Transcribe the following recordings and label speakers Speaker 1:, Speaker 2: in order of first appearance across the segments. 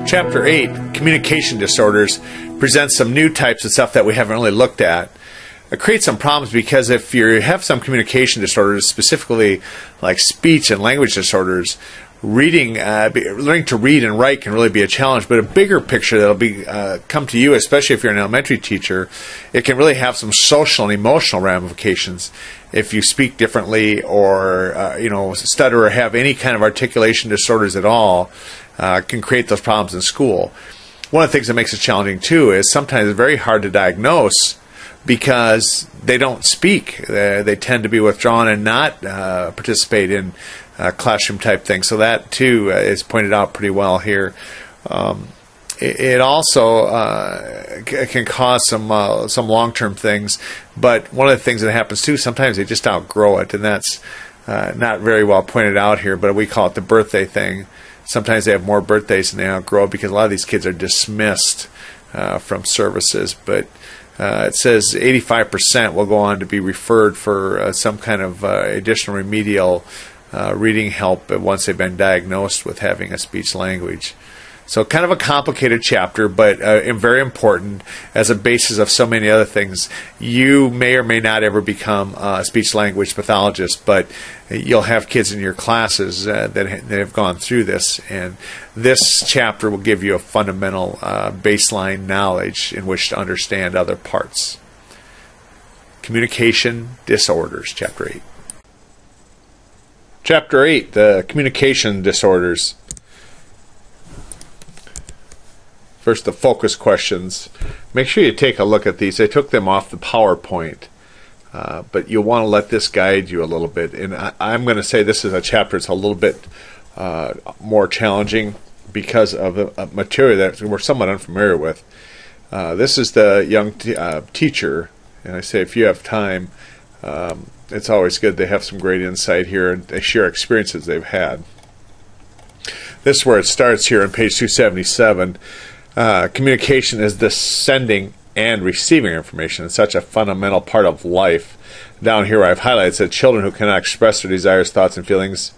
Speaker 1: Chapter 8, Communication Disorders, presents some new types of stuff that we haven't really looked at. It creates some problems because if you have some communication disorders, specifically like speech and language disorders, learning to read and write can really be a challenge. But a bigger picture that'll be come to you, especially if you're an elementary teacher, it can really have some social and emotional ramifications if you speak differently or stutter or have any kind of articulation disorders at all. Can create those problems in school. One of the things that makes it challenging too is sometimes it's very hard to diagnose because they don't speak. They tend to be withdrawn and not participate in classroom type things. So that too is pointed out pretty well here. It also can cause some long-term things. But one of the things that happens too, sometimes they just outgrow it, and that's not very well pointed out here. But we call it the birthday thing. Sometimes they have more birthdays than they outgrow because a lot of these kids are dismissed from services. But it says 85% will go on to be referred for some kind of additional remedial reading help once they've been diagnosed with having a speech language. So kind of a complicated chapter, but very important as a basis of so many other things. You may or may not ever become a speech language pathologist, but you'll have kids in your classes that have gone through this, and this chapter will give you a fundamental baseline knowledge in which to understand other parts. Communication Disorders, Chapter 8. Chapter 8, the Communication Disorders. First, the focus questions. Make sure you take a look at these. I took them off the PowerPoint, but you'll want to let this guide you a little bit. And I'm going to say this is a chapter that's a little bit more challenging because of a material that we're somewhat unfamiliar with. This is the young teacher, and I say if you have time, it's always good. They have some great insight here, and they share experiences they've had. This is where it starts here on page 277. Communication is the sending and receiving information. It's such a fundamental part of life. Down here I've highlighted that children who cannot express their desires, thoughts, and feelings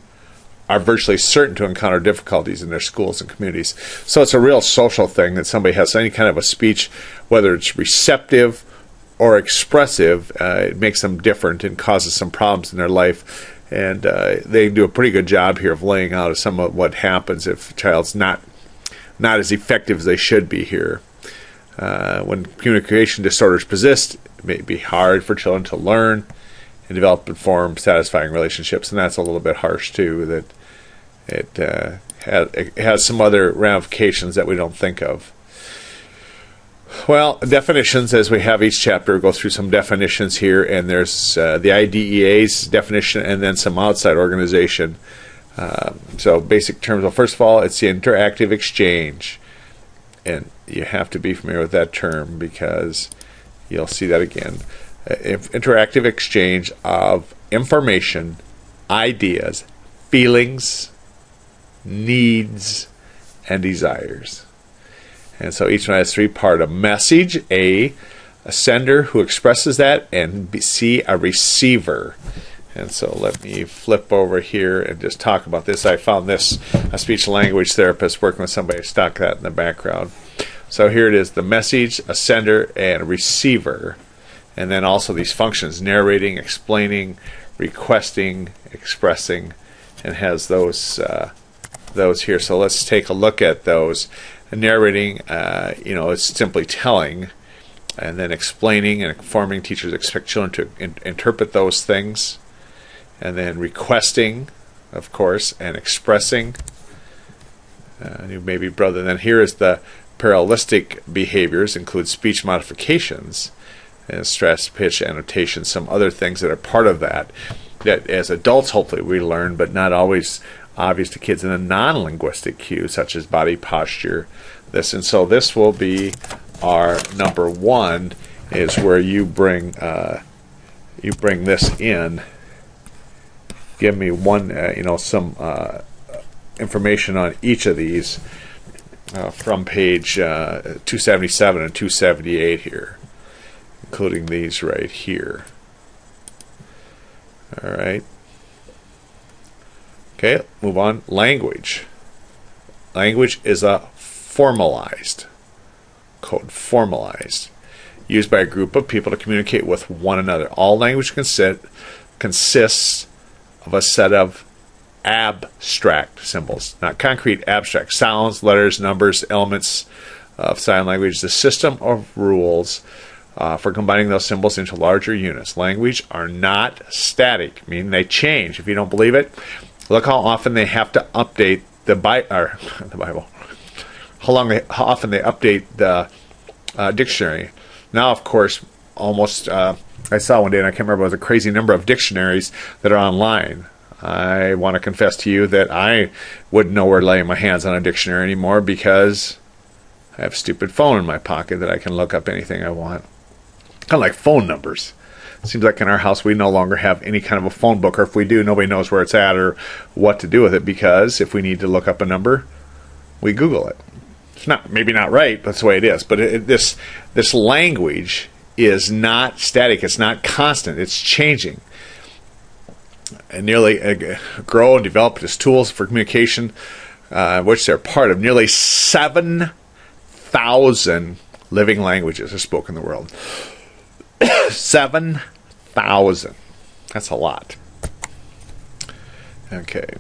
Speaker 1: are virtually certain to encounter difficulties in their schools and communities. So it's a real social thing that somebody has any kind of a speech, whether it's receptive or expressive, it makes them different and causes some problems in their life. And they do a pretty good job here of laying out some of what happens if a child's not as effective as they should be here. When communication disorders persist, it may be hard for children to learn and develop and form satisfying relationships, and that's a little bit harsh too, that it has some other ramifications that we don't think of. Well, definitions, as we have each chapter, go through some definitions here, and there's the IDEA's definition and then some outside organization. So basic terms. Well, first of all, it's the interactive exchange, and you have to be familiar with that term because you'll see that again. Interactive exchange of information, ideas, feelings, needs, and desires. And so each one has three parts: a message, a sender who expresses that, and C, a receiver. And so let me flip over here and just talk about this. I found this, a speech language therapist working with somebody, stuck that in the background. So here it is, the message, a sender, and a receiver. And then also these functions: narrating, explaining, requesting, expressing, and has those here. So let's take a look at those. Narrating, it's simply telling, and then explaining and informing. Teachers expect children to interpret those things. And then requesting, of course, and expressing. Maybe brother. And then here is the parallelistic behaviors, include speech modifications, and stress, pitch, annotation, some other things that are part of that as adults hopefully we learn, but not always obvious to kids. In the non-linguistic cues, such as body posture, and so this will be our number one, is where you bring this in. Give me one, some information on each of these from page 277 and 278 here, including these right here. All right. Okay, move on. Language. Language is a formalized. Code formalized. Used by a group of people to communicate with one another. All language consists of a set of abstract symbols, not concrete, abstract sounds, letters, numbers, elements of sign language. The system of rules for combining those symbols into larger units. Language are not static, meaning they change. If you don't believe it, look how often they have to update the Bible. How often they update the dictionary. Now, of course, almost I saw one day, and I can't remember, it was a crazy number of dictionaries that are online. I want to confess to you that I wouldn't know where to lay my hands on a dictionary anymore because I have a stupid phone in my pocket that I can look up anything I want. Kind of like phone numbers. It seems like in our house we no longer have any kind of a phone book, or if we do, nobody knows where it's at or what to do with it, because if we need to look up a number, we Google it. It's not, maybe not right, but that's the way it is. But this language is not static. It's not constant. It's changing. And nearly grow and develop as tools for communication, which they're part of. Nearly 7,000 living languages are spoken in the world. 7,000. That's a lot. Okay.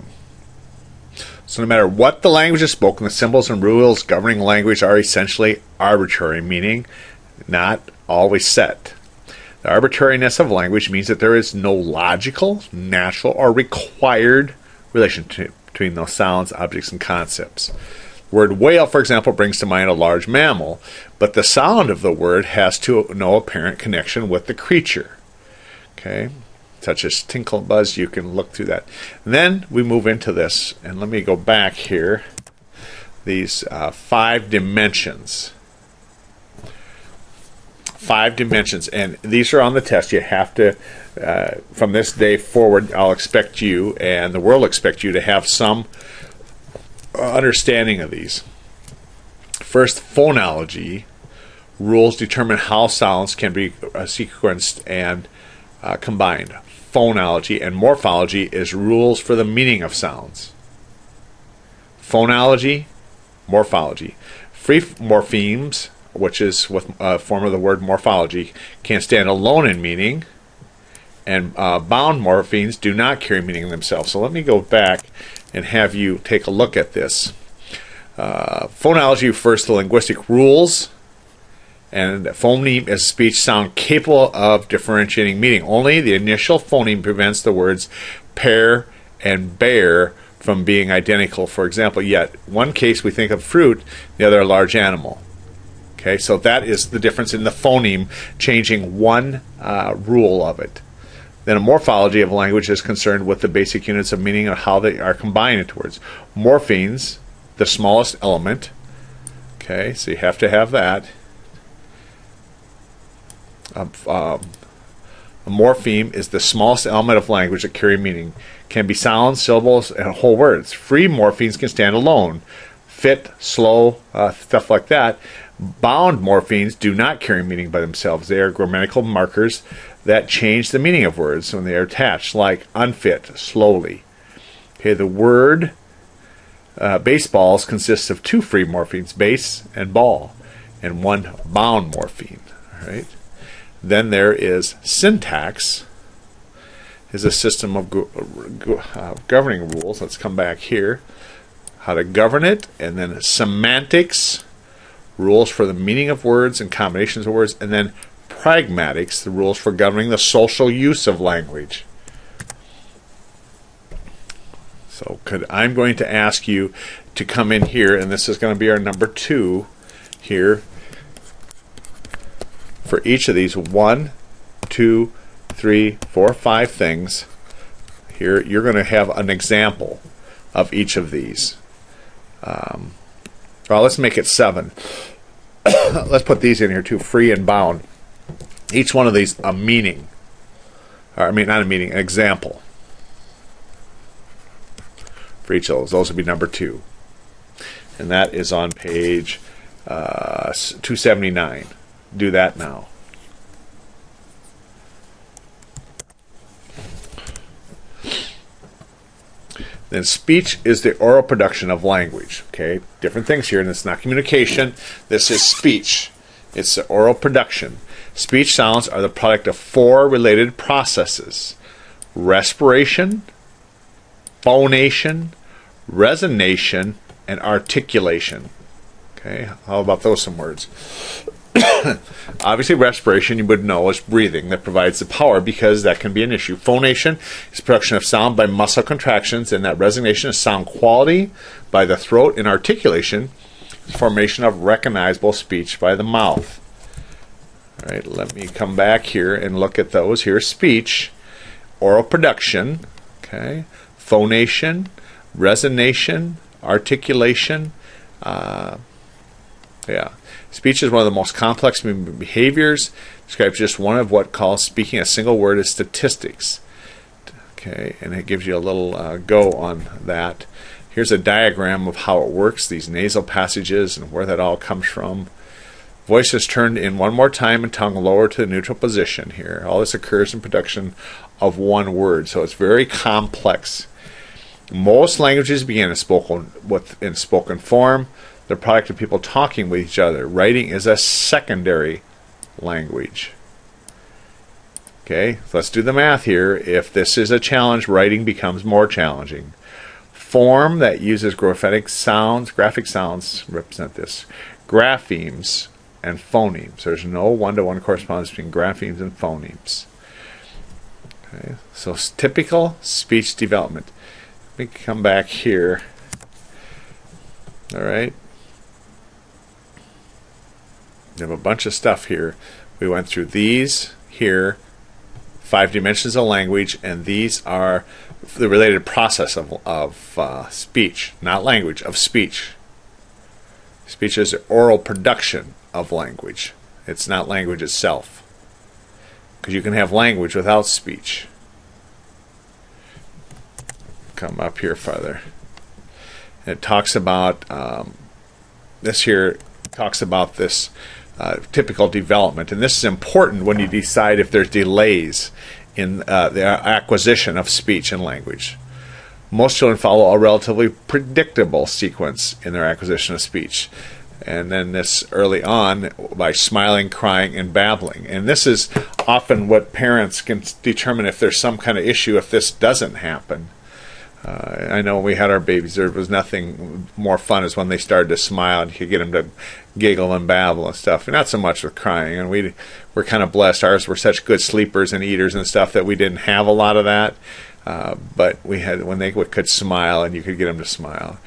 Speaker 1: So no matter what the language is spoken, the symbols and rules governing language are essentially arbitrary, meaning not always set. The arbitrariness of language means that there is no logical, natural, or required relationship between those sounds, objects, and concepts. The word whale, for example, brings to mind a large mammal, but the sound of the word has no apparent connection with the creature. Okay? Such as tinkle, buzz, you can look through that. And then we move into this, and let me go back here. These 5 dimensions. 5 dimensions, and these are on the test. You have to, from this day forward, I'll expect you, and the world will expect you to have some understanding of these. First, phonology. Rules determine how sounds can be sequenced and combined. Phonology and morphology is rules for the meaning of sounds. Phonology, morphology. Free morphemes, which is with a form of the word morphology, can stand alone in meaning, and bound morphemes do not carry meaning themselves. So let me go back and have you take a look at this. Phonology refers to linguistic rules, and phoneme is a speech sound capable of differentiating meaning. Only the initial phoneme prevents the words pear and bear from being identical. For example, yet one case we think of fruit, the other a large animal. Okay, so that is the difference in the phoneme, changing one rule of it. Then a morphology of language is concerned with the basic units of meaning and how they are combined into words. Morphemes, the smallest element. Okay, so you have to have that. A morpheme is the smallest element of language that carry meaning. Can be sounds, syllables, and whole words. Free morphemes can stand alone. Fit, slow, stuff like that. Bound morphemes do not carry meaning by themselves. They are grammatical markers that change the meaning of words when they are attached, like unfit, slowly. Okay, the word baseballs consists of 2 free morphemes, base and ball, and 1 bound morpheme. All right. Then there is syntax, is a system of governing rules. Let's come back here. How to govern it, and then semantics, rules for the meaning of words and combinations of words, and then pragmatics, the rules for governing the social use of language. So I'm going to ask you to come in here, and this is going to be our number 2 here. For each of these 1, 2, 3, 4, 5 things, here you're going to have an example of each of these. Well, let's make it 7. Let's put these in here too, free and bound. Each one of these a meaning. Or, I mean, not a meaning, an example. For each of those. Those would be number 2. And that is on page 279. Do that now. Then speech is the oral production of language. Okay, different things here, and it's not communication. This is speech. It's the oral production. Speech sounds are the product of 4 related processes: respiration, phonation, resonation, and articulation. Okay, how about those some words? Obviously, respiration, you would know, is breathing that provides the power, because that can be an issue. Phonation is production of sound by muscle contractions, and that resonation is sound quality by the throat, and articulation is formation of recognizable speech by the mouth. All right, let me come back here and look at those. Here's speech, oral production, okay, phonation, resonation, articulation. Speech is one of the most complex behaviors. Describes just one of what calls speaking a single word as statistics. Okay, and it gives you a little go on that. Here's a diagram of how it works, these nasal passages and where that all comes from. Voice is turned in one more time and tongue lower to the neutral position here. All this occurs in production of one word, so it's very complex. Most languages begin in spoken form. The product of people talking with each other. Writing is a secondary language. Okay, so let's do the math here. If this is a challenge, writing becomes more challenging. Form that uses graphic sounds represent this. Graphemes and phonemes. There's no one-to-one correspondence between graphemes and phonemes. Okay, so typical speech development. Let me come back here. All right. We have a bunch of stuff here. We went through these here, 5 dimensions of language, and these are the related process of speech, not language, of speech. Speech is the oral production of language. It's not language itself, because you can have language without speech. Come up here further. It talks about this here. Talks about this typical development, and this is important when you decide if there's delays in the acquisition of speech and language. Most children follow a relatively predictable sequence in their acquisition of speech, and then this early on by smiling, crying, and babbling. And this is often what parents can determine if there's some kind of issue if this doesn't happen. I know when we had our babies, there was nothing more fun as when they started to smile and you could get them to giggle and babble and stuff. And not so much with crying. And we're kind of blessed. Ours were such good sleepers and eaters and stuff that we didn't have a lot of that. But we had when they could smile and you could get them to smile.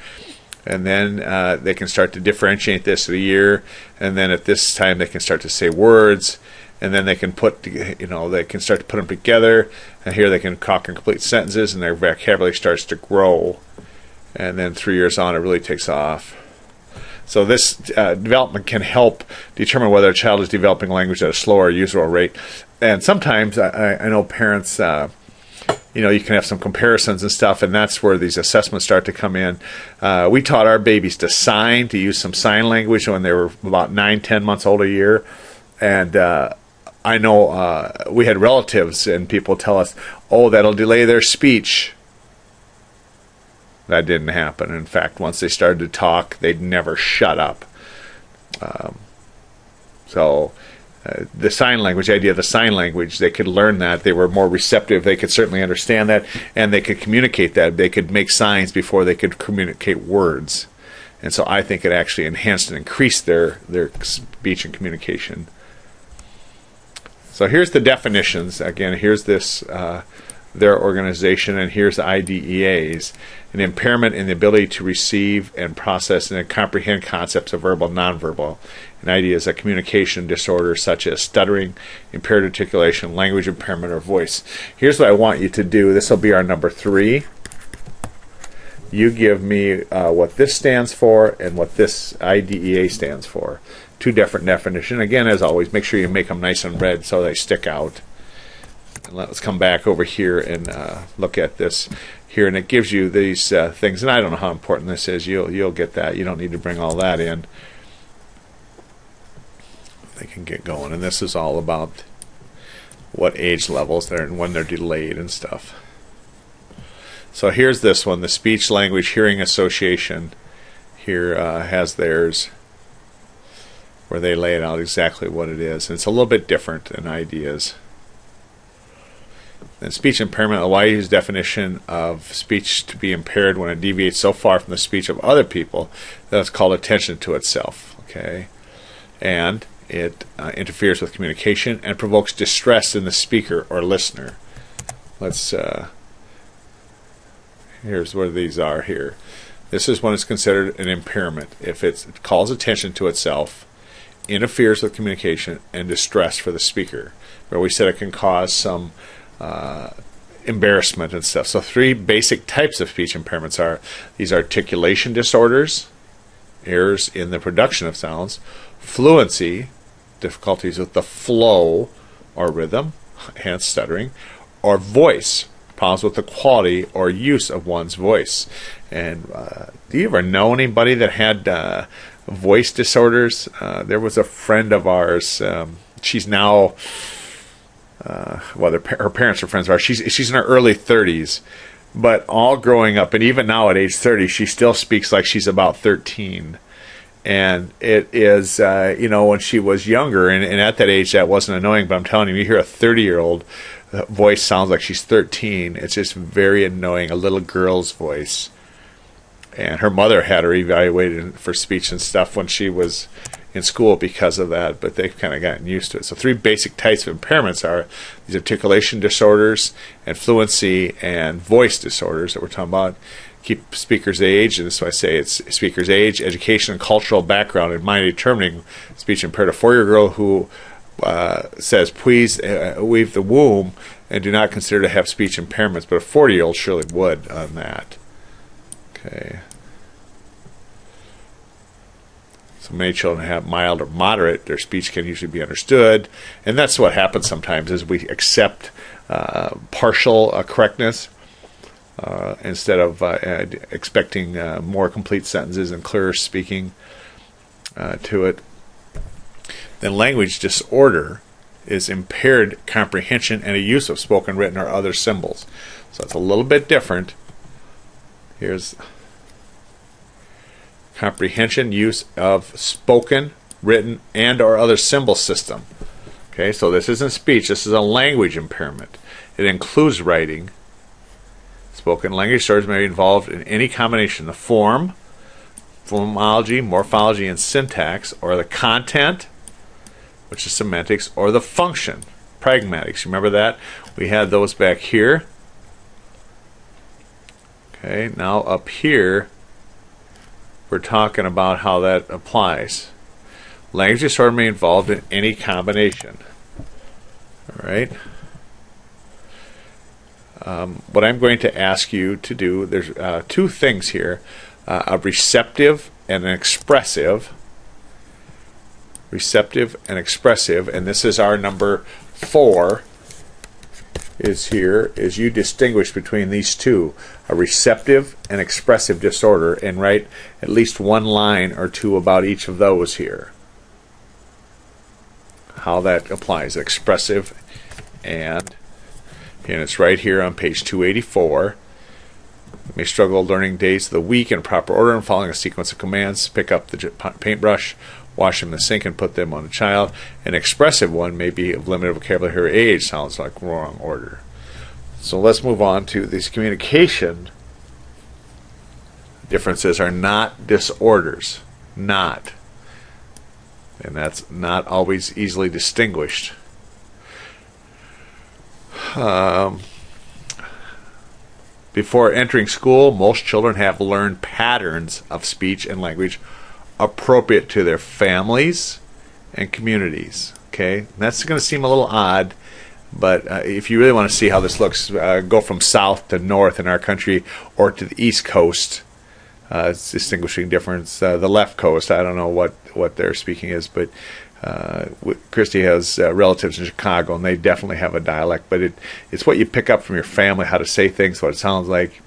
Speaker 1: And then they can start to differentiate this at a year. And then at this time they can start to say words. And then they can they can start to put them together. And here they can talk in complete sentences, and their vocabulary starts to grow. And then 3 years on, it really takes off. So this development can help determine whether a child is developing language at a slower usual rate. And sometimes I know parents, you can have some comparisons and stuff, and that's where these assessments start to come in. We taught our babies to use some sign language when they were about 9, 10 months old a year. And I know we had relatives and people tell us, oh, that'll delay their speech. That didn't happen. In fact, once they started to talk, they'd never shut up. The sign language, the idea of the sign language, they could learn that. They were more receptive. They could certainly understand that, and they could communicate that. They could make signs before they could communicate words. And so I think it actually enhanced and increased their speech and communication. So here's the definitions. Again, here's this their organization, and here's the IDEAs. An impairment in the ability to receive and process and comprehend concepts of verbal and nonverbal. An idea is a communication disorder such as stuttering, impaired articulation, language impairment, or voice. Here's what I want you to do. This will be our number 3. You give me what this stands for and what this IDEA stands for. 2 different definitions. Again, as always, make sure you make them nice and red so they stick out. And let's come back over here and look at this here, and it gives you these things. And I don't know how important this is. You'll get that. You don't need to bring all that in. They can get going, and this is all about what age levels they're and when they're delayed and stuff. So here's this one, the Speech Language Hearing Association. Here has theirs, where they lay it out exactly what it is. And it's a little bit different than ideas. And speech impairment, the Hawaii definition of speech to be impaired when it deviates so far from the speech of other people that it's called attention to itself. Okay, and it interferes with communication and provokes distress in the speaker or listener. Let's here's where these are here. This is when it's considered an impairment if it calls attention to itself, interferes with communication, and distress for the speaker, where we said it can cause some embarrassment and stuff. So 3 basic types of speech impairments are these: articulation disorders, errors in the production of sounds; fluency, difficulties with the flow or rhythm, hence stuttering; or voice, problems with the quality or use of one's voice. And do you ever know anybody that had voice disorders? There was a friend of ours. She's now her parents are friends of ours. She's in her early 30s, but all growing up, and even now at age 30, she still speaks like she's about 13. And it is, when she was younger, and at that age that wasn't annoying, but I'm telling you hear a 30-year-old voice sounds like she's 13. It's just very annoying, a little girl's voice. And her mother had her evaluated for speech and stuff when she was in school because of that, but they've kind of gotten used to it. So 3 basic types of impairments are these articulation disorders and fluency and voice disorders that we're talking about. Keep speaker's age, and so I say it's speaker's age, education, and cultural background in mind determining speech impaired. A 4-year girl who says, please weave the womb, and do not consider to have speech impairments, but a 40-year-old surely would on that. Okay. So many children have mild or moderate. Their speech can usually be understood, and that's what happens sometimes is we accept partial correctness instead of expecting more complete sentences and clearer speaking to it. Then language disorder is impaired comprehension and a use of spoken, written, or other symbols. So it's a little bit different. Here's comprehension, use of spoken, written, and or other symbol system. Okay, so this isn't speech, this is a language impairment. It includes writing. Spoken language disorders may be involved in any combination of the form, phonology, morphology, and syntax, or the content, which is semantics, or the function, pragmatics. Remember that? We had those back here. Okay, now up here, we're talking about how that applies. Language disorder may be involved in any combination. All right. What I'm going to ask you to do, there's 2 things here, a receptive and an expressive. Receptive and expressive, and this is our number 4 is here, is you distinguish between these 2, a receptive and expressive disorder, and write at least 1 line or 2 about each of those here. How that applies, expressive and it's right here on page 284. You may struggle learning days of the week in proper order and following a sequence of commands. Pick up the paintbrush, wash them in the sink, and put them on a child. An expressive one may be of limited vocabulary or age, sounds like wrong order. So let's move on to these communication differences are not disorders. Not. And that's not always easily distinguished. Before entering school, most children have learned patterns of speech and language appropriate to their families and communities. Okay, and that's going to seem a little odd, but if you really want to see how this looks, go from south to north in our country or to the east coast. It's distinguishing difference. The left coast, I don't know what their speaking is, but Christy has relatives in Chicago, and they definitely have a dialect, but it's what you pick up from your family, how to say things, what it sounds like.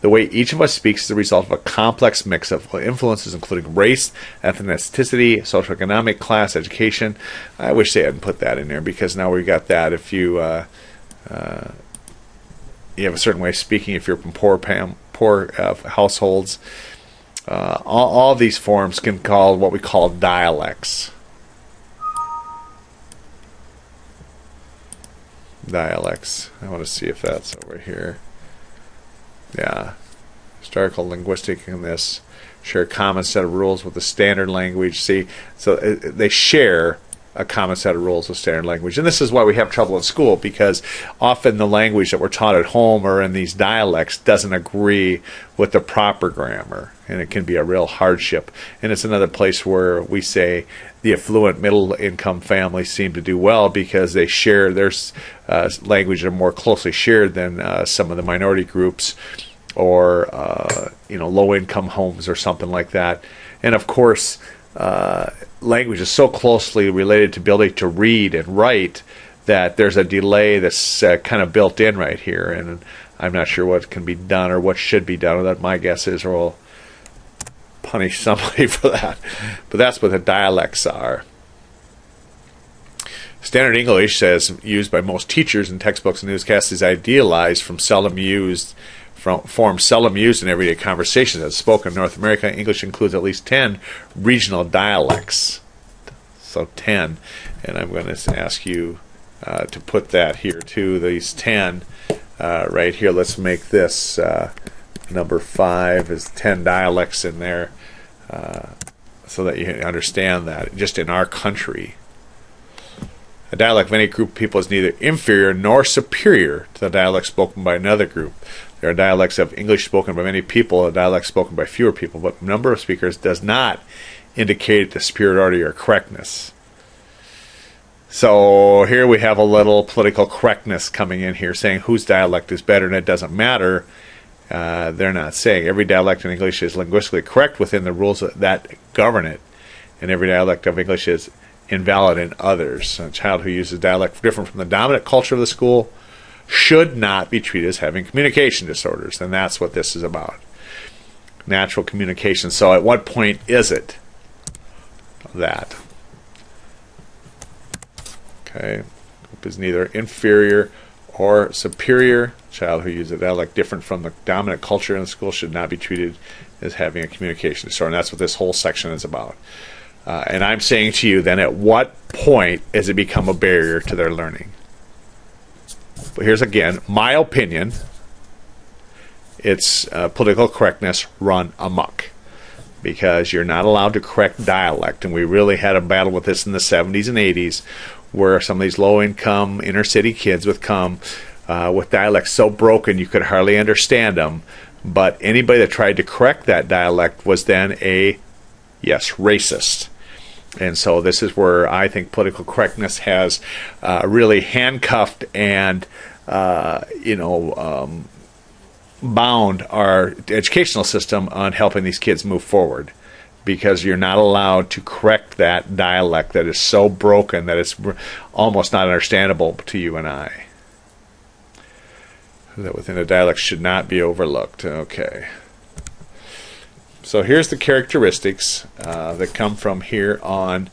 Speaker 1: The way each of us speaks is the result of a complex mix of influences, including race, ethnicity, socioeconomic, class, education. I wish they hadn't put that in there, because now we got that. If you you have a certain way of speaking if you're from poor households. All these forms can call what we call dialects. Dialects. I want to see if that's over here. Yeah. Historical linguistic in this share a common set of rules with the standard language. See, so they share a common set of rules with standard language. And this is why we have trouble in school, because often the language that we're taught at home or in these dialects doesn't agree with the proper grammar, and it can be a real hardship. And it's another place where we say the affluent middle-income families seem to do well because they share their language are more closely shared than some of the minority groups or low-income homes or something like that. And of course, language is so closely related to ability to read and write that there's a delay that's kind of built in right here, and I'm not sure what can be done or what should be done. That my guess is we'll punish somebody for that. But that's what the dialects are. Standard English, as used by most teachers in textbooks and newscasts, is idealized from forms seldom used in everyday conversations. As spoken in North America, English includes at least 10 regional dialects. So 10. And I'm going to ask you to put that here too, these 10 right here. Let's make this number 5 is 10 dialects in there so that you understand that just in our country. A dialect of any group of people is neither inferior nor superior to the dialect spoken by another group. There are dialects of English spoken by many people, a dialect spoken by fewer people, but the number of speakers does not indicate the superiority or correctness. So here we have a little political correctness coming in here, saying whose dialect is better, and it doesn't matter. They're not saying every dialect in English is linguistically correct within the rules that govern it, and every dialect of English is invalid in others. A child who uses dialect different from the dominant culture of the school should not be treated as having communication disorders, and that's what this is about. Natural communication. So at what point is it that? Okay. Group is neither inferior or superior. Child who uses a dialect different from the dominant culture in the school should not be treated as having a communication disorder, and that's what this whole section is about. And I'm saying to you then, at what point has it become a barrier to their learning? But here's again my opinion. It's political correctness run amok, because you're not allowed to correct dialect, and we really had a battle with this in the 70s and 80s, where some of these low-income inner-city kids would come with dialects so broken you could hardly understand them. But anybody that tried to correct that dialect was then racist. And so this is where I think political correctness has really handcuffed and bound our educational system on helping these kids move forward, because you're not allowed to correct that dialect that is so broken that it's almost not understandable to you and I. That within a dialect should not be overlooked. Okay. So here's the characteristics that come from here on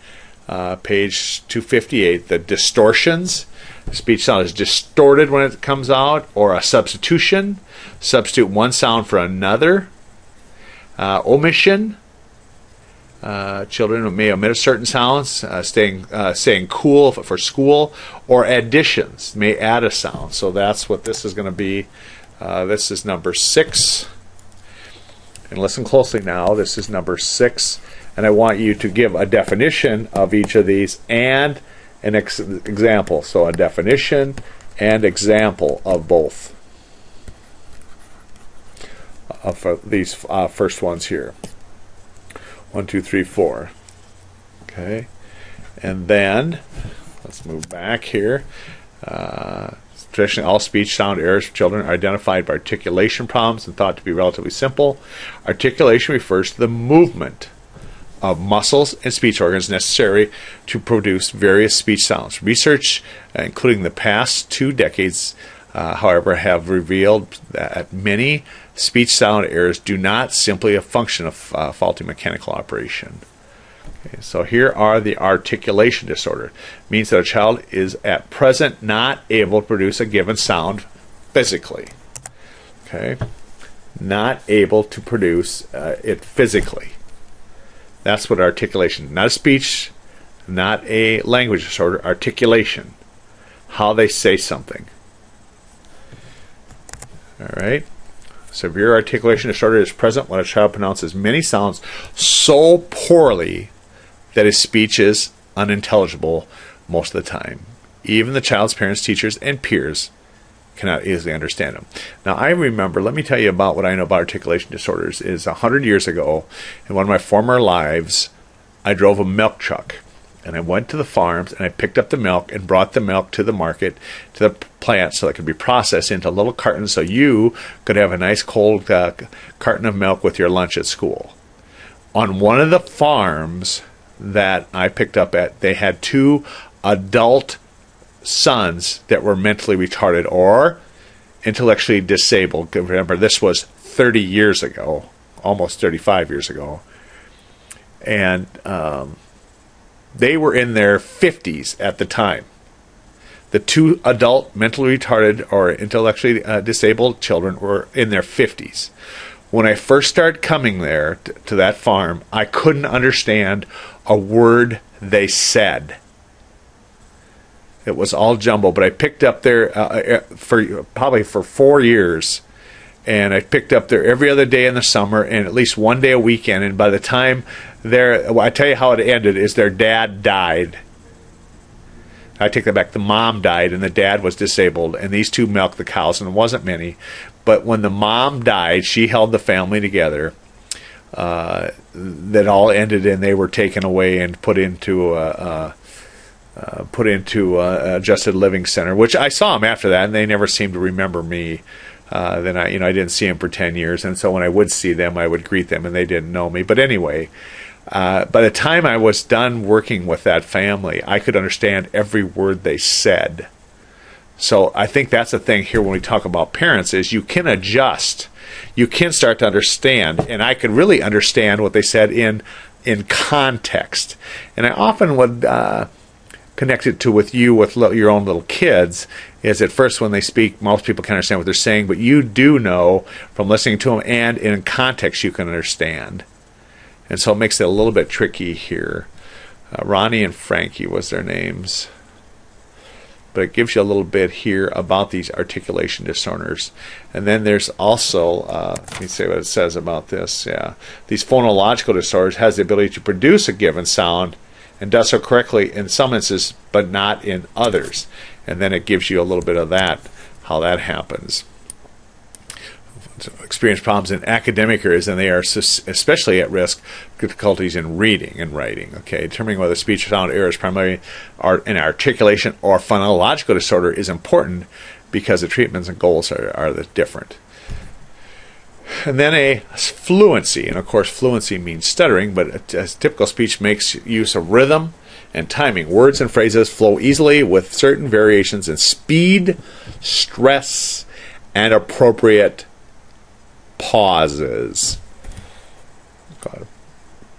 Speaker 1: page 258. The distortions. The speech sound is distorted when it comes out, or a substitution. Substitute one sound for another. Omission. Children may omit a certain sounds, saying cool for school, or additions may add a sound. So that's what this is going to be. This is number 6. And listen closely now. This is number 6. And I want you to give a definition of each of these and an example. So a definition and example of both of these first ones here. 1, 2, 3, 4. Okay. And then, let's move back here. Traditionally, all speech sound errors for children are identified by articulation problems and thought to be relatively simple. Articulation refers to the movement of muscles and speech organs necessary to produce various speech sounds. Research, including the past 2 decades, however, have revealed that many speech sound errors do not simply a function of faulty mechanical operation. Okay, so here are the articulation disorder. It means that a child is at present not able to produce a given sound physically. Okay, not able to produce it physically. That's what articulation, not a speech, not a language disorder, articulation, how they say something. All right. Severe articulation disorder is present when a child pronounces many sounds so poorly that his speech is unintelligible most of the time. Even the child's parents, teachers, and peers cannot easily understand them. Now, I remember, let me tell you about what I know about articulation disorders, is 100 years ago, in one of my former lives, I drove a milk truck. And I went to the farms and I picked up the milk and brought the milk to the market, to the plant, so it could be processed into little cartons so you could have a nice cold carton of milk with your lunch at school. On one of the farms that I picked up at, they had 2 adult sons that were mentally retarded or intellectually disabled. Remember, this was 30 years ago, almost 35 years ago. And they were in their 50s at the time. The 2 adult mentally retarded or intellectually disabled children were in their 50s. When I first started coming there to that farm, I couldn't understand a word they said. It was all jumbled, but I picked up there probably for 4 years. And I picked up there every other day in the summer and at least one day a weekend. And by the time I tell you how it ended, is their dad died. I take that back. The mom died and the dad was disabled. And these 2 milked the cows, and it wasn't many. But when the mom died, she held the family together. That all ended in they were taken away and put into adjusted living center, which I saw them after that, and they never seemed to remember me. Then I didn't see them for 10 years, and so when I would see them, I would greet them, and they didn't know me. But anyway, by the time I was done working with that family, I could understand every word they said. So I think that's the thing here when we talk about parents is you can adjust. You can start to understand, and I could really understand what they said in context. And I often would connect it to with your own little kids, is at first when they speak, most people can understand what they're saying, but you do know from listening to them and in context you can understand. And so it makes it a little bit tricky here. Ronnie and Frankie was their names. But it gives you a little bit here about these articulation disorders. And then there's also, let me see what it says about this. Yeah, these phonological disorders has the ability to produce a given sound and does so correctly in some instances, but not in others. And then it gives you a little bit of that, how that happens. Experience problems in academic areas, and they are especially at risk difficulties in reading and writing. Okay, determining whether speech or sound errors primarily are in articulation or phonological disorder is important because the treatments and goals are different. And then a fluency, and of course fluency means stuttering, but a typical speech makes use of rhythm and timing. Words and phrases flow easily with certain variations in speed, stress, and appropriate pauses. Got a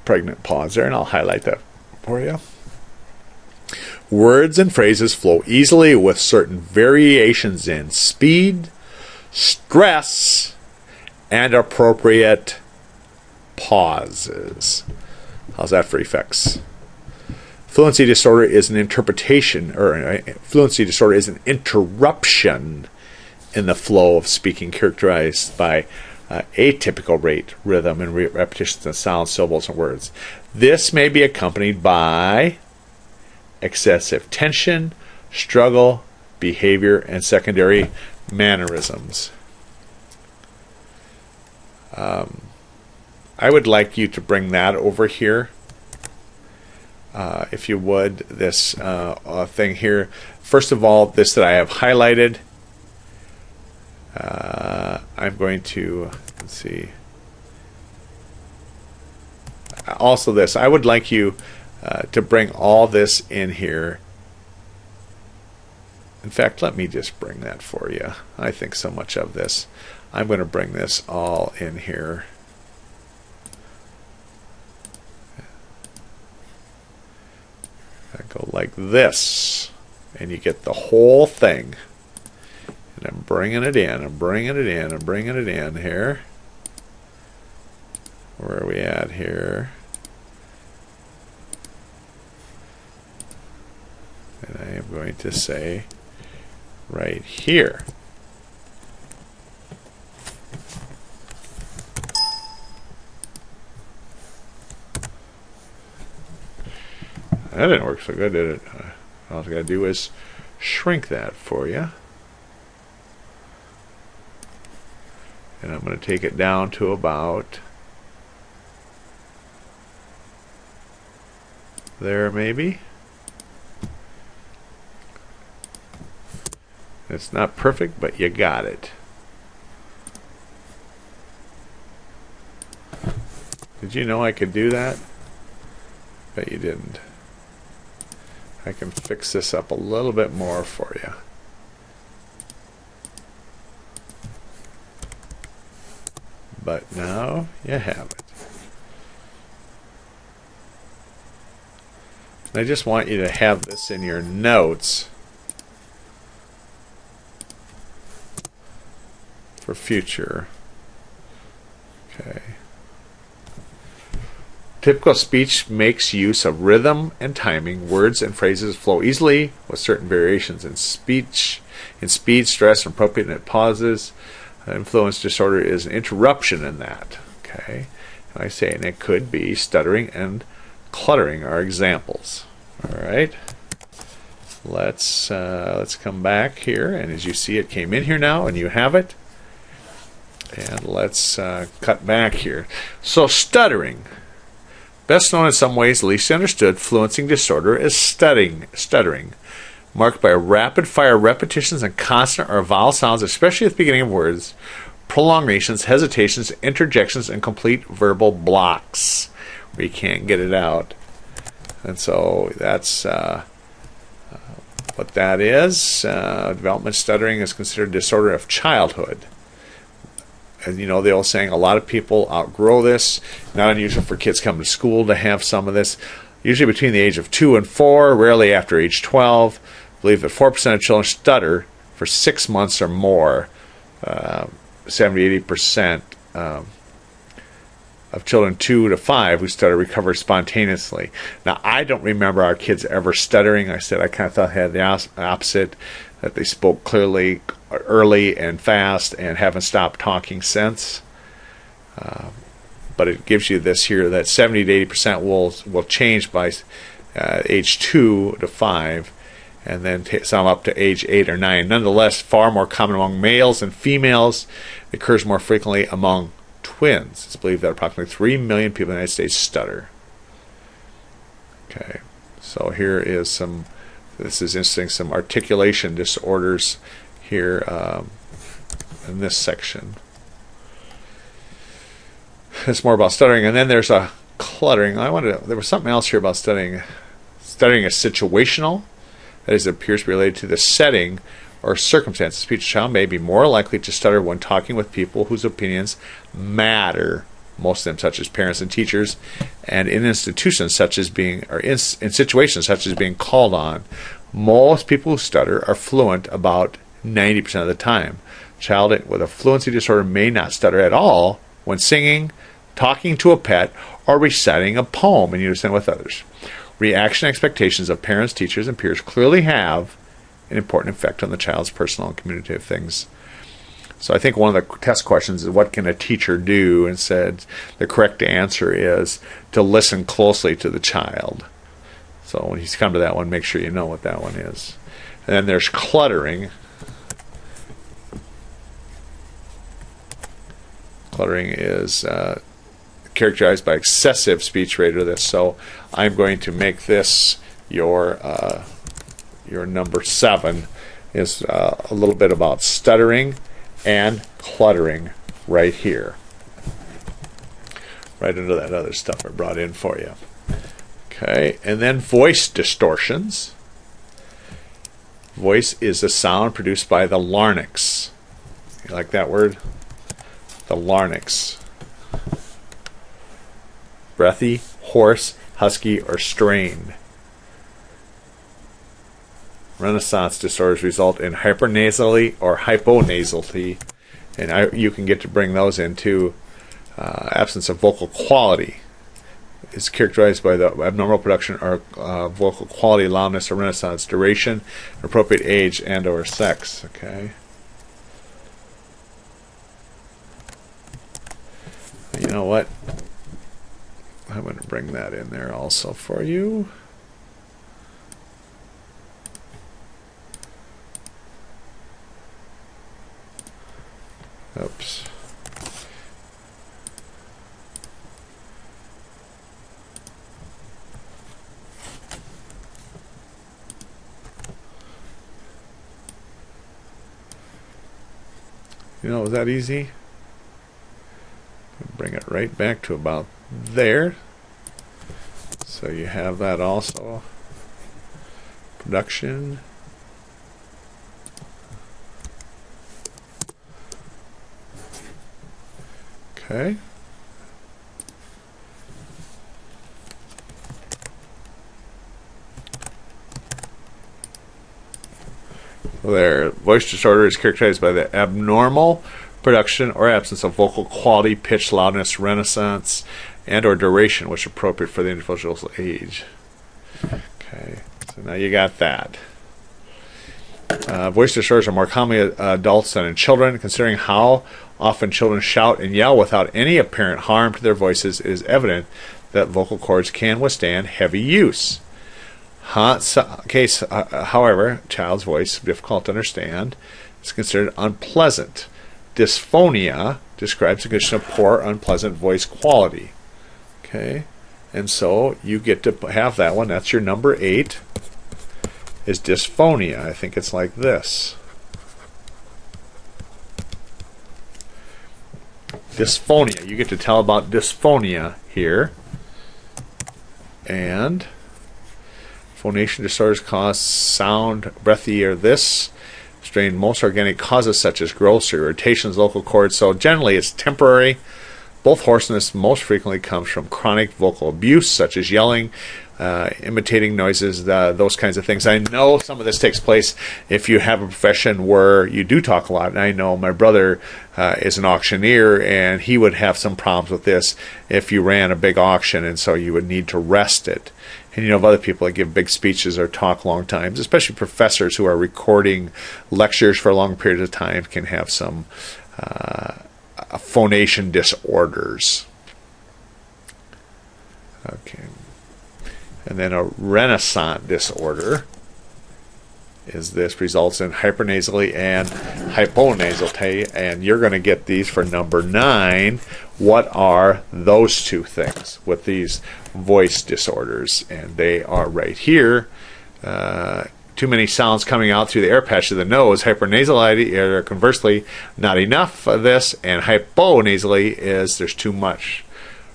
Speaker 1: pregnant pause there, and I'll highlight that for you. Words and phrases flow easily with certain variations in speed, stress, and appropriate pauses. How's that for effects? Fluency disorder is an interpretation, or fluency disorder is an interruption in the flow of speaking characterized by atypical rate, rhythm, and repetitions of sounds, syllables, and words. This may be accompanied by excessive tension, struggle, behavior, and secondary mannerisms. I would like you to bring that over here, if you would, this thing here. First of all, this that I have highlighted, I'm going to, let's see, also this, I would like you to bring all this in here. In fact, let me just bring that for you. I think so much of this. I'm going to bring this all in here. I go like this, and you get the whole thing. And I'm bringing it in, I'm bringing it in, I'm bringing it in here. Where are we at here? And I am going to say right here. That didn't work so good, did it? All I got to do is shrink that for you. And I'm going to take it down to about there, maybe. It's not perfect, but you got it. Did you know I could do that? Bet you didn't. I can fix this up a little bit more for you. But now you have it. I just want you to have this in your notes for future. Okay. Typical speech makes use of rhythm and timing. Words and phrases flow easily with certain variations in speech, in speed, stress, and appropriate pauses. Influence disorder is an interruption in that. Okay, and I say, and it could be stuttering and cluttering are examples. All right. Let's come back here, and as you see, it came in here now, and you have it. And let's cut back here. So stuttering. Best known in some ways, least understood, fluency disorder is stuttering, marked by rapid-fire repetitions and consonant or vowel sounds, especially at the beginning of words, prolongations, hesitations, interjections, and complete verbal blocks where you can't get it out. And so that's what that is. Development stuttering is considered a disorder of childhood. And you know, the old saying, a lot of people outgrow this. Not unusual for kids coming to school to have some of this. Usually between the age of 2 and 4, rarely after age 12. I believe that 4% of children stutter for 6 months or more. 70-80% of children 2 to 5 who stutter recover spontaneously. Now, I don't remember our kids ever stuttering. I said I kind of thought they had the opposite, that they spoke clearly, early and fast, and haven't stopped talking since. But it gives you this here that 70 to 80% will change by age 2 to 5, and then some up to age 8 or 9. Nonetheless, far more common among males and females. It occurs more frequently among twins. It's believed that approximately 3 million people in the United States stutter. Okay, so here is some. This is interesting. Some articulation disorders here in this section. It's more about stuttering, and then there's a cluttering. There was something else here about stuttering. Stuttering is situational. That is, it appears to be related to the setting or circumstances. A speech child may be more likely to stutter when talking with people whose opinions matter, most of them such as parents and teachers, and in institutions such as being, or in situations such as being called on. Most people who stutter are fluent about 90% of the time. A child with a fluency disorder may not stutter at all when singing, talking to a pet, or reciting a poem in unison with others. Reaction expectations of parents, teachers, and peers clearly have an important effect on the child's personal and communicative things. So I think one of the test questions is, what can a teacher do? And said the correct answer is to listen closely to the child. So when you come to that one, make sure you know what that one is. And then there's cluttering. Cluttering is characterized by excessive speech rate of this. So I'm going to make this your number 7 is a little bit about stuttering and cluttering right here. Right under that other stuff I brought in for you. Okay, and then voice distortions. Voice is a sound produced by the larynx. You like that word? The larynx. Breathy, hoarse, husky, or strained. Renaissance disorders result in hypernasally or hyponasality, and you can get to bring those into absence of vocal quality. It's characterized by the abnormal production or vocal quality, loudness, or Renaissance, duration, appropriate age, and or sex. Okay. You know what? I'm going to bring that in there also for you. Oops. You know, was that easy? Bring it right back to about there. So you have that also. Production. Okay. There, voice disorder is characterized by the abnormal production or absence of vocal quality, pitch, loudness, Renaissance, and or duration, which is appropriate for the individual's age. Okay, so now you got that. Voice disorders are more commonly in adults than in children. Considering how often children shout and yell without any apparent harm to their voices, it is evident that vocal cords can withstand heavy use. However, child's voice, difficult to understand, is considered unpleasant. Dysphonia describes a condition of poor, unpleasant voice quality. Okay, and so you get to have that one. That's your number 8. Is dysphonia. I think it's like this. Dysphonia. You get to tell about dysphonia here. And phonation disorders cause sound, breathy, or this. Strain most organic causes such as growths or irritations, local cords. So generally it's temporary. Both hoarseness most frequently comes from chronic vocal abuse, such as yelling, imitating noises, those kinds of things. I know some of this takes place if you have a profession where you do talk a lot. And I know my brother is an auctioneer, and he would have some problems with this if you ran a big auction, and so you would need to rest it. And you know of other people that give big speeches or talk long times, especially professors who are recording lectures for a long period of time can have some phonation disorders. Okay. And then a Renaissance disorder is this results in hypernasally and hyponasality, and you're going to get these for number 9. What are those two things with these voice disorders? And they are right here. Too many sounds coming out through the air patch of the nose. Hypernasality, or conversely, not enough of this, and hyponasally is there's too much.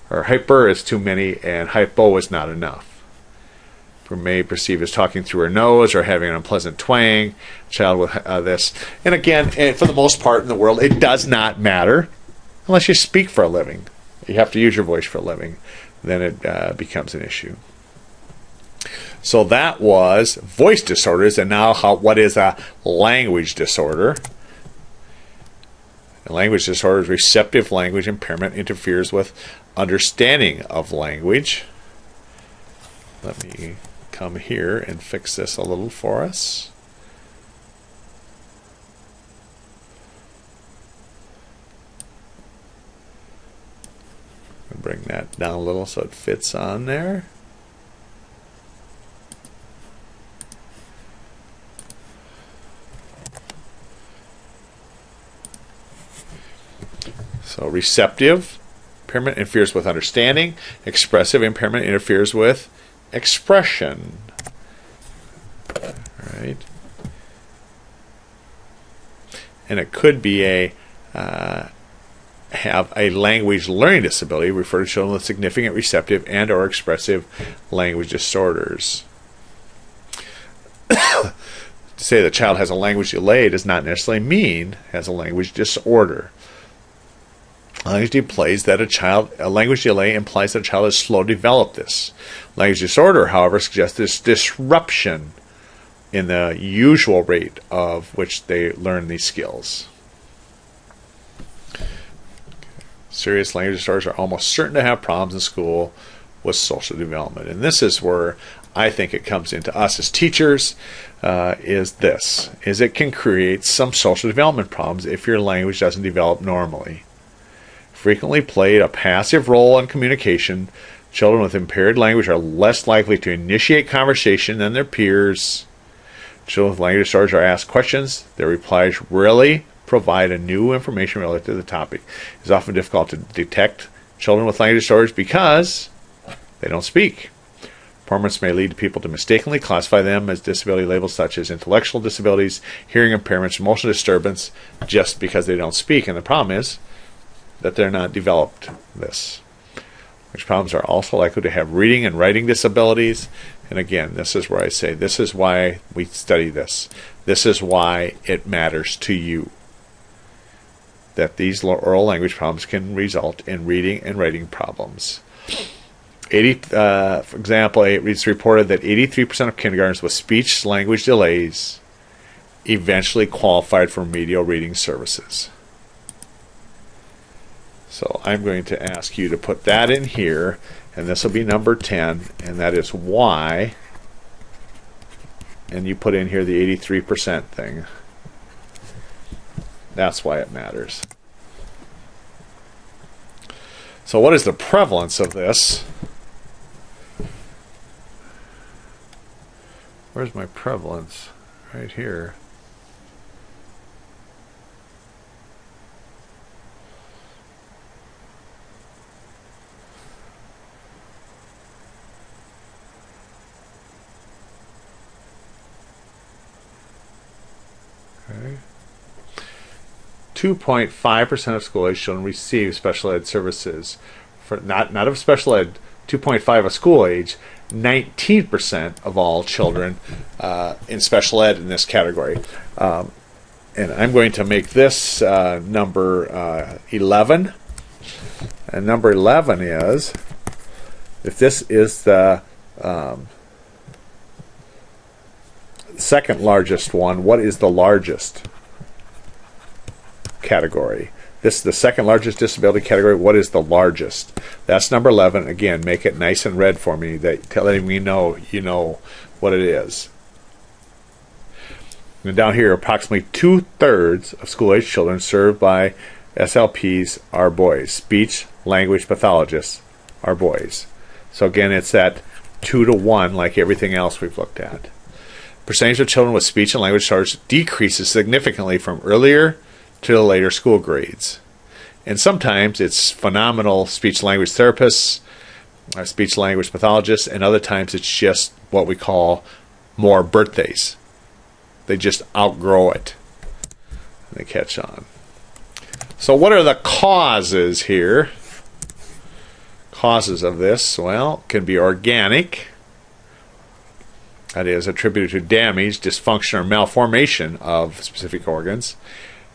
Speaker 1: Or hyper is too many, and hypo is not enough. We may perceive as talking through her nose or having an unpleasant twang. Child with this. And again, for the most part in the world, it does not matter unless you speak for a living. You have to use your voice for a living. Then it becomes an issue. So that was voice disorders, and now what is a language disorder? A language disorder is receptive language impairment, interferes with understanding of language. Let me come here and fix this a little for us. Bring that down a little so it fits on there. So receptive impairment interferes with understanding. Expressive impairment interferes with expression. All right. And it could be have a language learning disability, referred to children with significant receptive and or expressive language disorders. To say the child has a language delay does not necessarily mean has a language disorder. A language delay implies that a child is slow to develop this. Language disorder, however, suggests this disruption in the usual rate of which they learn these skills. Serious language disorders are almost certain to have problems in school with social development. And this is where I think it comes into us as teachers, is it can create some social development problems if your language doesn't develop normally. Frequently played a passive role in communication, children with impaired language are less likely to initiate conversation than their peers. Children with language disorders are asked questions. Their replies rarely provide a new information related to the topic. It's often difficult to detect children with language disorders because they don't speak. Performance may lead people to mistakenly classify them as disability labels such as intellectual disabilities, hearing impairments, emotional disturbance, just because they don't speak. And the problem is that they're not developed this. Which problems are also likely to have reading and writing disabilities. And again, this is where I say, this is why we study this. This is why it matters to you. That these oral language problems can result in reading and writing problems. For example, it's reported that 83% of kindergartners with speech language delays eventually qualified for remedial reading services. So I'm going to ask you to put that in here, and this will be number 10, and that is why, and you put in here the 83% thing. That's why it matters. So what is the prevalence of this? Where's my prevalence? Right here. Okay. 2.5% of school-age children receive special ed services. For not of special ed, 2.5 of school age, 19% of all children in special ed in this category. And I'm going to make this number 11. And number 11 is, if this is the second largest one, what is the largest category? This is the second largest disability category. What is the largest? That's number 11. Again, make it nice and red for me, letting me know you know what it is. And down here, approximately 2/3 of school-age children served by SLPs are boys. Speech language pathologists are boys. So again, it's that 2 to 1 like everything else we've looked at. Percentage of children with speech and language disorders decreases significantly from earlier to the later school grades. And sometimes it's phenomenal speech language therapists, speech language pathologists, and other times it's just what we call more birthdays. They just outgrow it. And they catch on. So what are the causes here? Causes of this, well, can be organic. That is attributed to damage, dysfunction, or malformation of specific organs.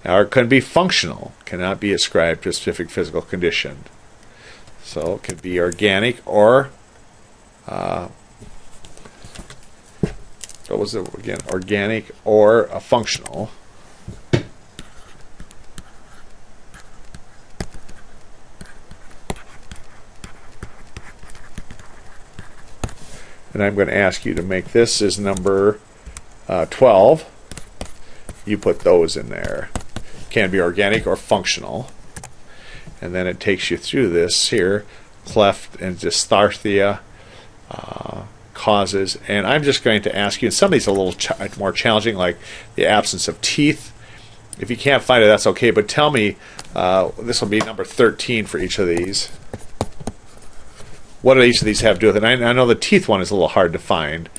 Speaker 1: Or it can be functional, cannot be ascribed to a specific physical condition. So it can be organic or, what was it again? Organic or functional. And I'm going to ask you to make this as number 12. You put those in there. Can be organic or functional. And then it takes you through this here. Cleft and dysarthria causes. And I'm just going to ask you, and some of these are a little more challenging, like the absence of teeth. If you can't find it, that's okay. But tell me, this will be number 13 for each of these. What do each of these have to do with it? I know the teeth one is a little hard to find.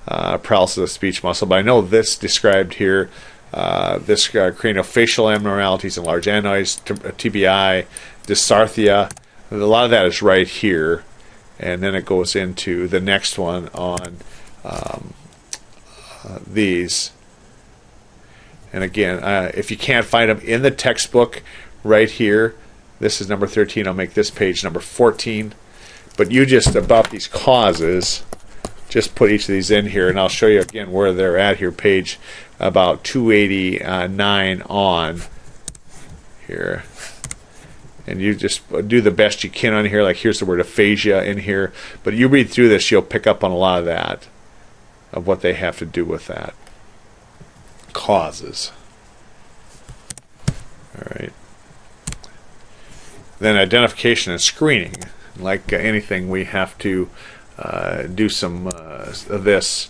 Speaker 1: Paralysis of the speech muscle. But I know this described here. This craniofacial abnormalities and large adenoids, TBI, dysarthria. A lot of that is right here, and then it goes into the next one on these. And again, if you can't find them in the textbook right here, this is number 13. I'll make this page number 14. But you just, about these causes, just put each of these in here, and I'll show you again where they're at here, page about 289 on here. And you just do the best you can on here. Like here's the word aphasia in here. But you read through this, you'll pick up on a lot of that, of what they have to do with that. Causes. All right. Then identification and screening. Like anything, we have to do some of this.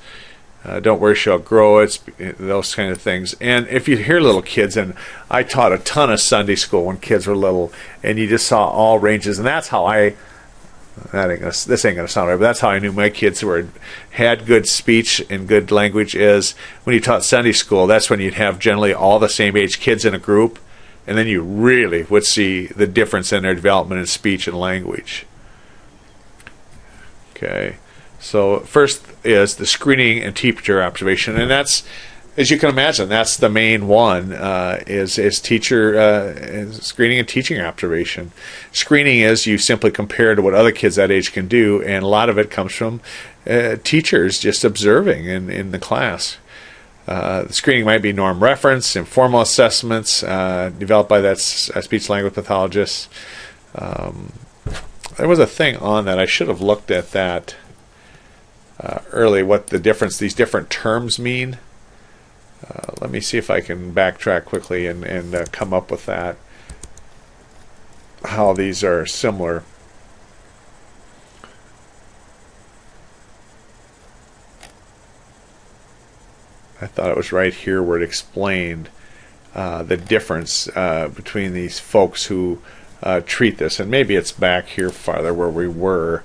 Speaker 1: Don't worry, shall grow. It's those kind of things. And if you hear little kids, and I taught a ton of Sunday school when kids were little, and you just saw all ranges, and that's how this ain't gonna sound right, but that's how I knew my kids had good speech and good language. Is when you taught Sunday school, that's when you'd have generally all the same age kids in a group, and then you really would see the difference in their development in speech and language. Okay. So first is the screening and teacher observation, and that's, as you can imagine, that's the main one, is teacher screening and teaching observation. Screening is you simply compare to what other kids that age can do, and a lot of it comes from teachers just observing in the class. The screening might be norm reference, informal assessments developed by that speech language pathologist. There was a thing on that. I should have looked at that early, what the difference, these different terms mean. Let me see if I can backtrack quickly and come up with that, how these are similar. I thought it was right here where it explained the difference between these folks who treat this, and maybe it's back here farther where we were.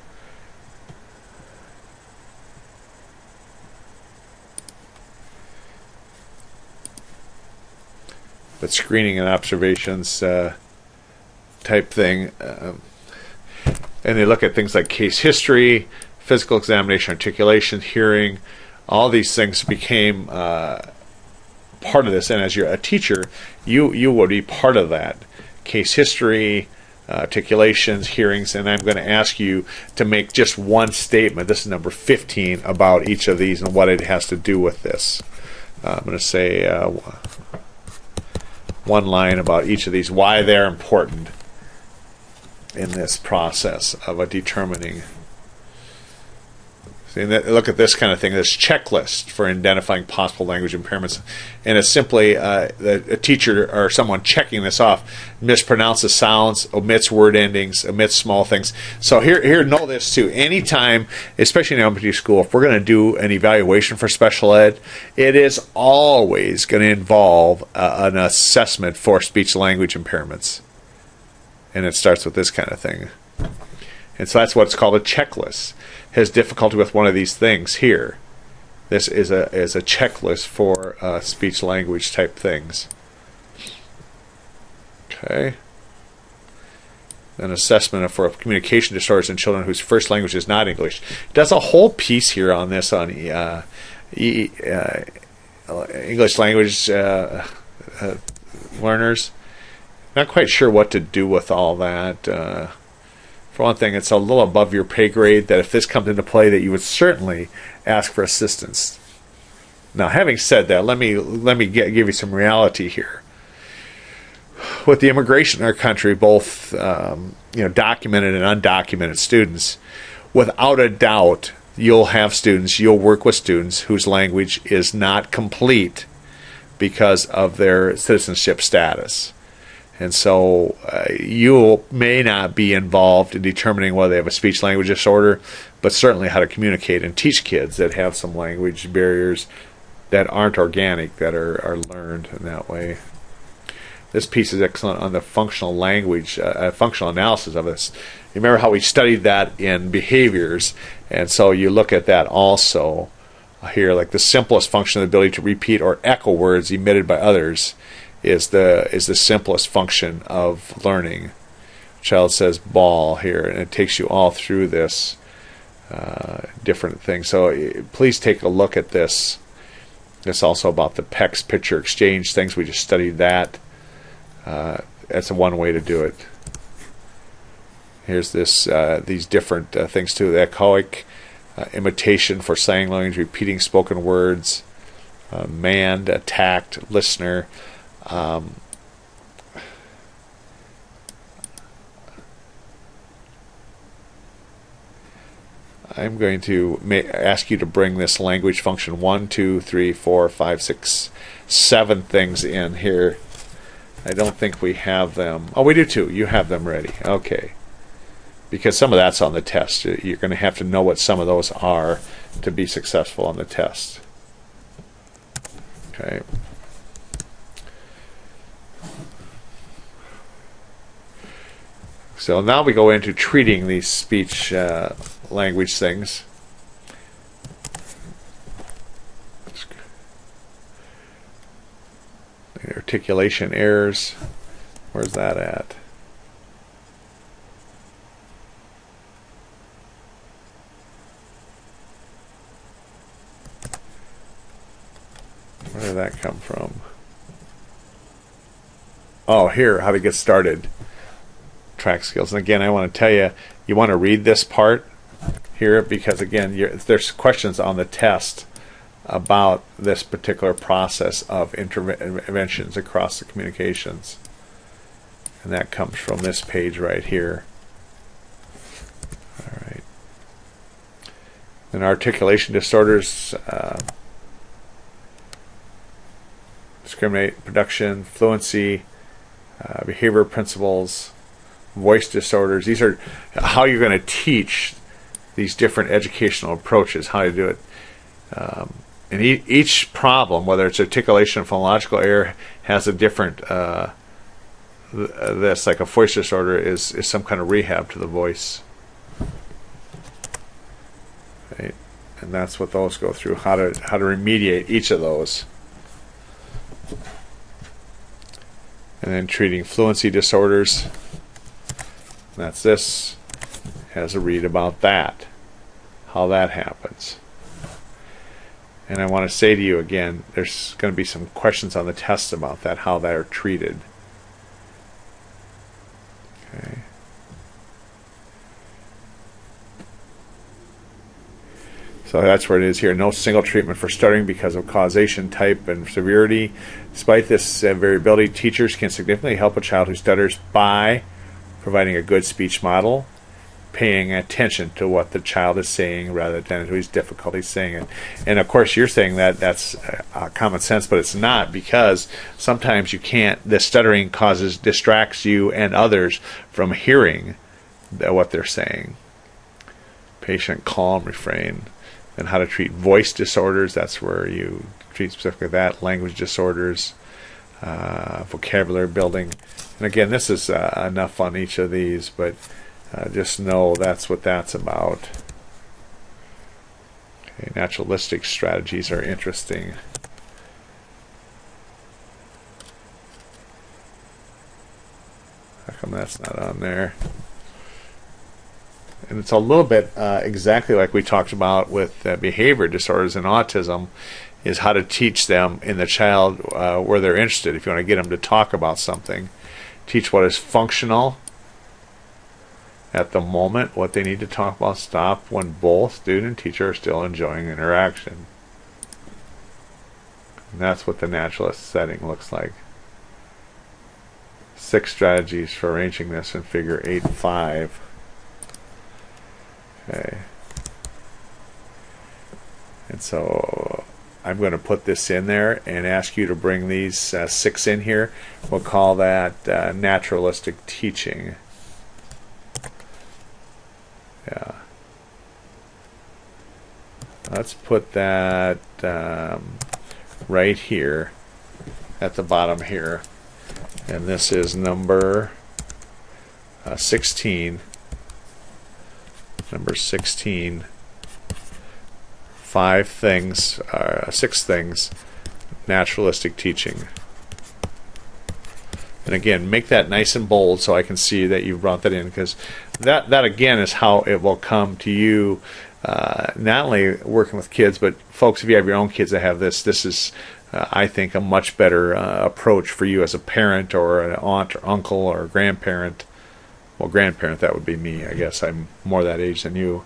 Speaker 1: But screening and observations type thing, and they look at things like case history, physical examination, articulation, hearing. All these things became part of this, and as you're a teacher, you would be part of that. Case history, articulations, hearings, and I'm going to ask you to make just one statement. This is number 15 about each of these and what it has to do with this. I'm going to say one line about each of these, why they're important in this process of determining. Look at this kind of thing, this checklist for identifying possible language impairments. And it's simply a teacher or someone checking this off, mispronounces sounds, omits word endings, omits small things. So here, know this too. Anytime, especially in elementary school, if we're going to do an evaluation for special ed, it is always going to involve an assessment for speech language impairments. And it starts with this kind of thing. And so that's what's called a checklist. Has difficulty with one of these things here. This is a checklist for speech language type things. Okay. An assessment for communication disorders in children whose first language is not English. Does a whole piece here on this on English language learners. Not quite sure what to do with all that. For one thing, it's a little above your pay grade that if this comes into play that you would certainly ask for assistance. Now, having said that, let me give you some reality here. With the immigration in our country, both documented and undocumented students, without a doubt, you'll work with students whose language is not complete because of their citizenship status. And so you may not be involved in determining whether they have a speech language disorder, but certainly how to communicate and teach kids that have some language barriers that aren't organic, that are learned in that way. This piece is excellent on the functional language, functional analysis of this. You remember how we studied that in behaviors, and so you look at that also here, like the simplest function, the ability to repeat or echo words emitted by others, is the simplest function of learning. Child says ball here, and it takes you all through this different things. So please take a look at this. It's also about the PECS picture exchange things. We just studied that. That's one way to do it. Here's this these different things too. The echoic imitation for sign language, repeating spoken words, manned, attacked, listener. I'm going to ask you to bring this language function 1, 2, 3, 4, 5, 6, 7 things in here. I don't think we have them. Oh, we do too. You have them ready. Okay. Because some of that's on the test. You're going to have to know what some of those are to be successful on the test. Okay. So now we go into treating these speech language things. Articulation errors. Where's that at? Where did that come from? Oh, here, how to get started. Track skills. And again, I want to tell you, you want to read this part here because, again, there's questions on the test about this particular process of interventions across the communications. And that comes from this page right here. All right. And articulation disorders, discriminate, production, fluency, behavior principles, voice disorders. These are how you're going to teach these different educational approaches, how to do it. And each problem, whether it's articulation or phonological error, has a different, this, like a voice disorder is some kind of rehab to the voice. Right? And that's what those go through, how to remediate each of those. And then treating fluency disorders. That's this. Has a read about that, how that happens. And I want to say to you again, there's going to be some questions on the test about that, how they are treated. Okay. So that's where it is here. No single treatment for stuttering because of causation, type, and severity. Despite this variability, teachers can significantly help a child who stutters by providing a good speech model, paying attention to what the child is saying rather than to his difficulty saying it. And of course you're saying that that's common sense, but it's not, because sometimes you can't, the stuttering distracts you and others from hearing what they're saying. Patient, calm, refrain. And how to treat voice disorders, that's where you treat specifically that. Language disorders, vocabulary building. And again, this is enough on each of these, but just know that's what that's about. Okay, naturalistic strategies are interesting. How come that's not on there? And it's a little bit exactly like we talked about with behavior disorders and autism, is how to teach them in the child where they're interested. If you want to get them to talk about something, teach what is functional at the moment, what they need to talk about, stop when both student and teacher are still enjoying interaction. And that's what the naturalist setting looks like. 6 strategies for arranging this in figure 8.5. Okay. And so I'm going to put this in there and ask you to bring these 6 in here. We'll call that naturalistic teaching. Yeah. Let's put that right here at the bottom here. And this is number 16. Number 16. 6 things, naturalistic teaching. And again, make that nice and bold so I can see that you brought that in, because that again is how it will come to you, not only working with kids, but folks, if you have your own kids that have this is I think a much better approach for you as a parent or an aunt or uncle or a grandparent. Well, grandparent, that would be me, I guess. I'm more that age than you.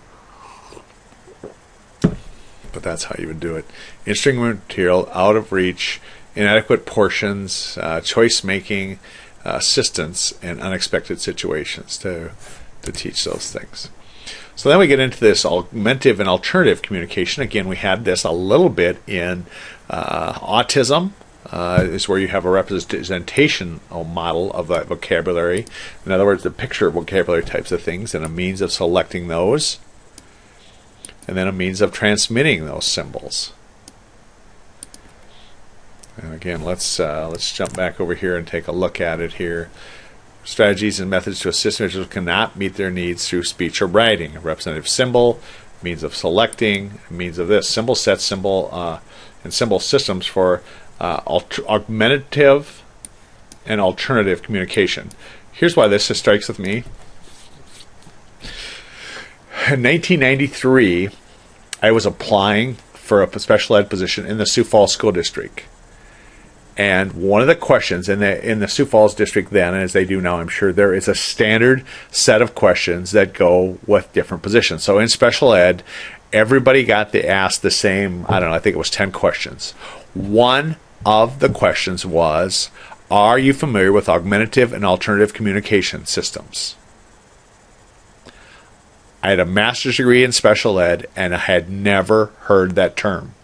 Speaker 1: but that's how you would do it. Interesting material, out of reach, inadequate portions, choice making, assistance, and unexpected situations to teach those things. So then we get into this augmentative and alternative communication. Again, we had this a little bit in autism. Is where you have a representational model of that vocabulary. In other words, the picture vocabulary types of things and a means of selecting those, and then a means of transmitting those symbols. And again, let's jump back over here and take a look at it here. Strategies and methods to assist individuals who cannot meet their needs through speech or writing. A representative symbol, means of selecting, means of this, symbol sets, symbol and symbol systems for augmentative and alternative communication. Here's why this strikes with me. In 1993, I was applying for a special ed position in the Sioux Falls School District. And one of the questions in the Sioux Falls district then, as they do now, I'm sure, there is a standard set of questions that go with different positions. So in special ed, everybody got to ask the same, I don't know, I think it was 10 questions. One of the questions was, are you familiar with augmentative and alternative communication systems? I had a master's degree in special ed, and I had never heard that term.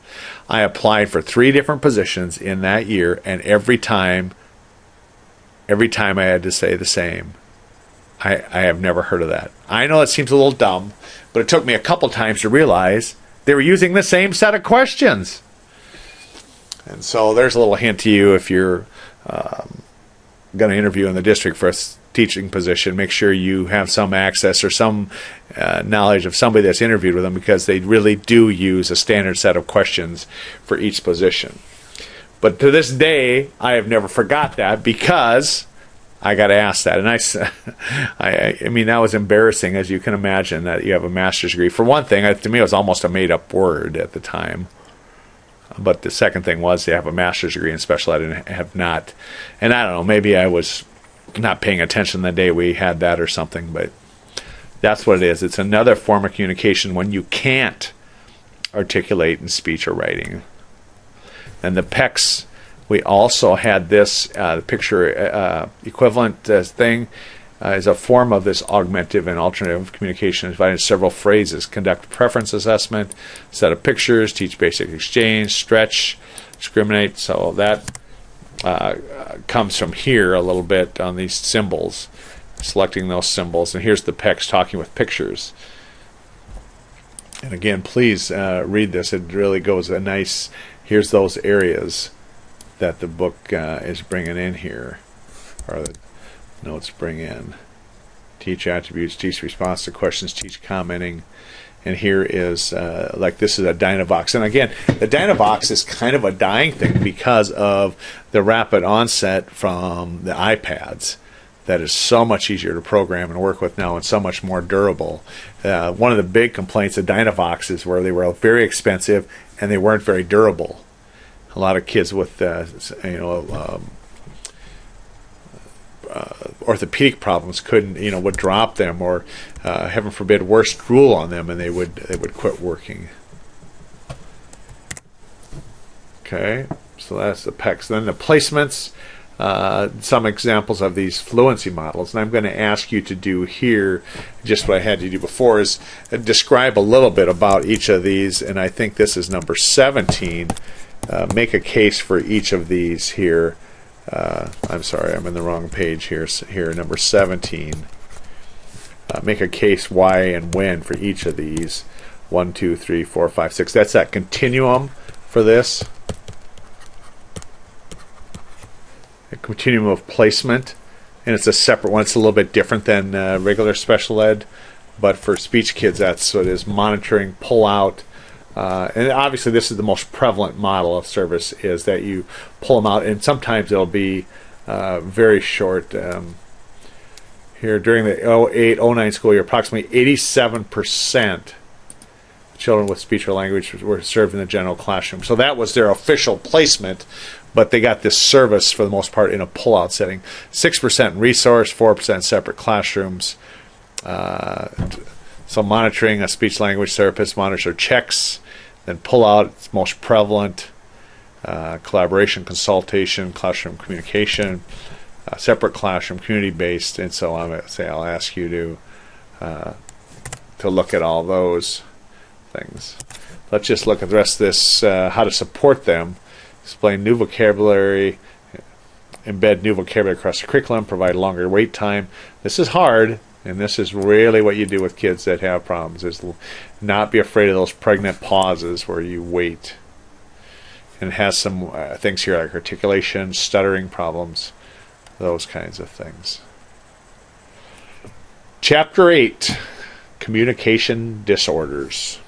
Speaker 1: I applied for 3 different positions in that year, and every time I had to say the same. I have never heard of that. I know it seems a little dumb, but it took me a couple times to realize they were using the same set of questions. And so there's a little hint to you if you're going to interview in the district for a teaching position, make sure you have some access or some knowledge of somebody that's interviewed with them, because they really do use a standard set of questions for each position. But to this day, I have never forgot that, because I got asked that. And I mean, that was embarrassing, as you can imagine, that you have a master's degree. For one thing, to me, it was almost a made-up word at the time. But the second thing was they have a master's degree in special ed and have not. And I don't know, maybe I was not paying attention the day we had that or something, but that's what it is. It's another form of communication when you can't articulate in speech or writing. And the PECS, we also had this picture equivalent thing is a form of this augmentative and alternative communication, divided several phrases: conduct preference assessment, set of pictures, teach basic exchange, stretch, discriminate. So that comes from here a little bit on these symbols, selecting those symbols. And here's the PECS talking with pictures. And again, please read this. It really goes a nice, here's those areas that the book is bringing in here, or the notes bring in. Teach attributes, teach response to questions, teach commenting. And here is, like, this is a Dynavox. And again, the Dynavox is kind of a dying thing because of the rapid onset from the iPads that is so much easier to program and work with now and so much more durable. One of the big complaints of Dynavoxes were they were very expensive and they weren't very durable. A lot of kids with, orthopedic problems couldn't, would drop them, or heaven forbid, worse, drool on them, and they would quit working. Okay, so that's the PECS. Then the placements, some examples of these fluency models, and I'm going to ask you to do here just what I had you do before, is describe a little bit about each of these, and I think this is number 17. Make a case for each of these here. I'm sorry, I'm in the wrong page here. Here, number 17. Make a case why and when for each of these. 1, 2, 3, 4, 5, 6. That's that continuum for this. A continuum of placement. And it's a separate one. It's a little bit different than regular special ed. But for speech kids, that's what it is. Monitoring, pull out. And obviously this is the most prevalent model of service, is that you pull them out, and sometimes it'll be very short. Here, during the 08-09 school year, approximately 87% children with speech or language were served in the general classroom. So that was their official placement, but they got this service for the most part in a pull-out setting. 6% in resource, 4% separate classrooms. So monitoring, a speech language therapist monitors or checks then pull out its most prevalent: collaboration, consultation, classroom communication, separate classroom, community-based, and so on. I'll ask you to look at all those things. Let's just look at the rest of this, how to support them. Explain new vocabulary, embed new vocabulary across the curriculum, provide longer wait time. This is hard, and this is really what you do with kids that have problems, is not be afraid of those pregnant pauses where you wait. And it has some things here like articulation, stuttering problems, those kinds of things. Chapter 8, Communication Disorders.